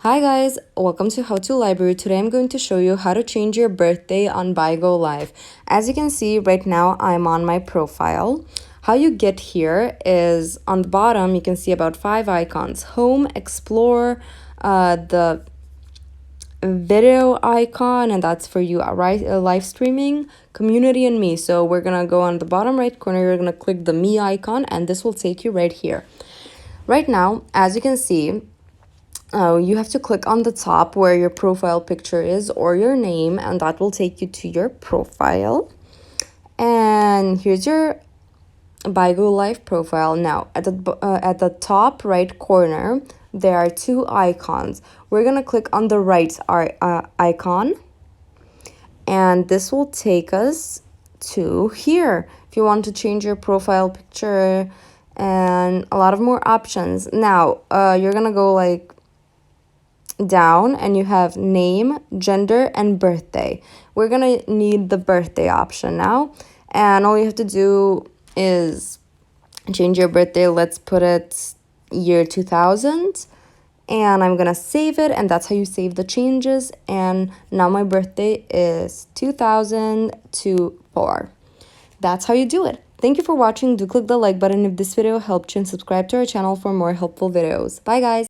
Hi guys, welcome to How to Library. Today I'm going to show you how to change your birthday on Bigo Live. As you can see right now, I'm on my profile. How you get here is on the bottom, you can see about 5 icons: home, explore, the video icon, and that's for you live streaming, community, and me. So we're gonna go on the bottom right corner, you're gonna click the me icon, and this will take you right here. Right now, as you can see, you have to click on the top where your profile picture is or your name, and that will take you to your profile. And here's your Bigo Live profile. Now, at the top right corner, there are 2 icons. We're gonna click on the right icon, and this will take us to here. If you want to change your profile picture and a lot of more options. Now, you're gonna go like down and you have name, gender, and birthday. We're gonna need the birthday option now, and all you have to do is change your birthday. Let's put it year 2000, and I'm gonna save it, and that's how you save the changes. And now my birthday is 2004. That's how you do it. Thank you for watching. Do click the like button if this video helped you, and subscribe to our channel for more helpful videos. Bye guys.